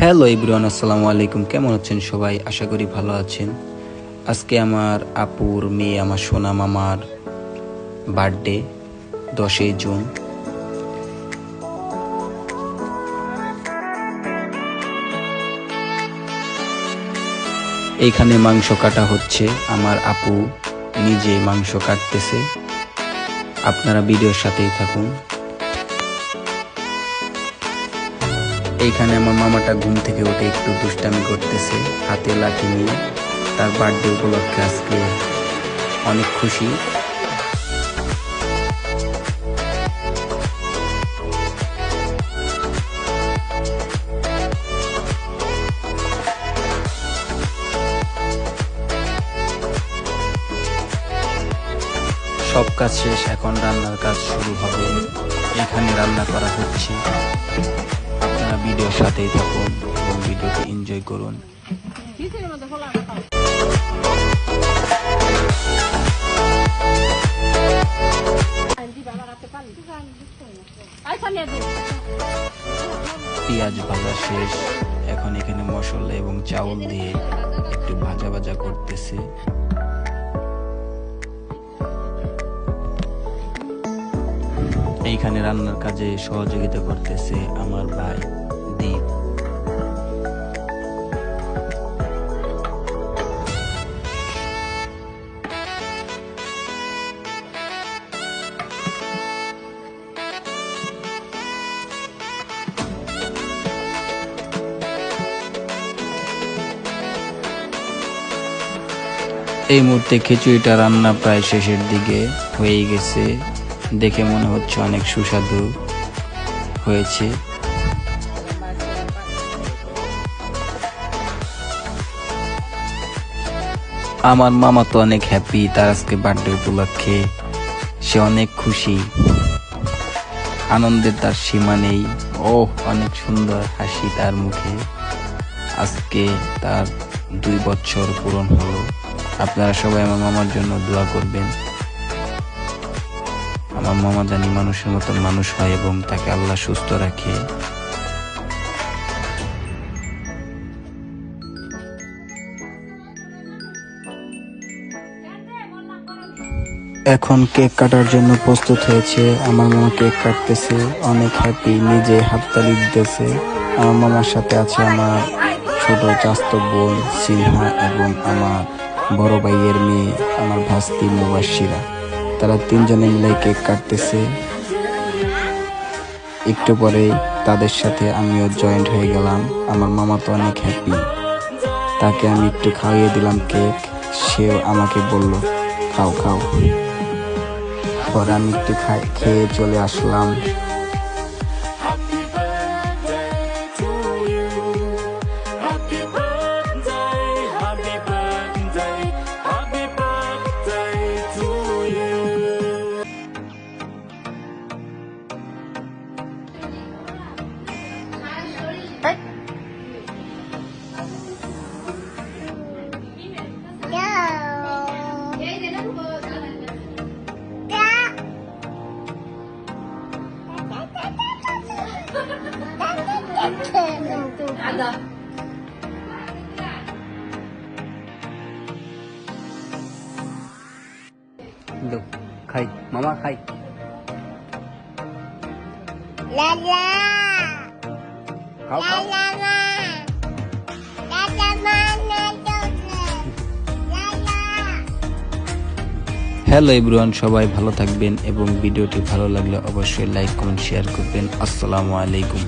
Hello everyone, আসসালামু আলাইকুম। কেমন আছেন সবাই? আশা করি ভালো আছেন। আজকে আমার আপুর মেয়ে, আমার সোনা মামার বার্থডে 10ই জুন। এইখানে মাংস কাটা হচ্ছে, আমার আপু নিজে মাংস কাটতেছে। আপনারা ভিডিওর সাথেই থাকুন। এইখানে আমার মামাটা ঘুম থেকে উঠে একটু দুষ্টামি করতেছে হাতে লাঠি নিয়ে। তার বার্থডে উপলক্ষে আজকে অনেক খুশি। সব কাজ শেষ, এখন রান্নার কাজ শুরু হবে। এখানে রান্না করা হচ্ছে। আপনারা ভিডিওর সাথেই থাকুন এবং ভিডিওটি এনজয় করুন। পেঁয়াজ ভাজা শেষ, এখন এখানে মশলা এবং চাউল দিয়ে একটু ভাজা ভাজা করতেছে। এইখানে রান্নার কাজে সহযোগিতা করতেছে আমার ভাই দীপ। এই মুহূর্তে খিচুড়িটা রান্না প্রায় শেষের দিকে হয়ে গেছে। দেখে মনে হচ্ছে অনেক সুস্বাদু হয়েছে। আমার মামা তো অনেক হ্যাপি, তার আজকে বার্থডে উপলক্ষে সে অনেক খুশি। আনন্দের তার সীমা নেই। অনেক সুন্দর হাসি তার মুখে। আজকে তার 2 বছর পূরণ হলো। আপনারা সবাই আমার মামার জন্য দোয়া করবেন। আমার মামা জানি মানুষের মতো মানুষ হয় এবং তাকে আল্লাহ সুস্থ রাখে। এখন কেক কাটার জন্য প্রস্তুত হয়েছে। আমার মামা কেক কাটতেছে, অনেক হ্যাপি, নিজে হাততালি দিতেছে। আমার মামার সাথে আছে আমার ছোট চাচাতো বোন সিনহা এবং আমার বড় ভাইয়ের মেয়ে, আমার ভাস্তি মুবাশিরা। তারা 3 জনে মিলে কেক কাটতেছে। একটু পরে তাদের সাথে আমিও জয়েন্ট হয়ে গেলাম। আমার মামা তো অনেক হ্যাপি, তাকে আমি একটু খাইয়ে দিলাম কেক। সেও আমাকে বলল খাও খাও। পরে আমি একটু খেয়ে চলে আসলাম। খাই মামা খাই। হ্যালো এভরিওয়ান, সবাই ভালো থাকবেন এবং ভিডিওটি ভালো লাগলে অবশ্যই লাইক কমেন্ট শেয়ার করবেন। আসসালামু আলাইকুম।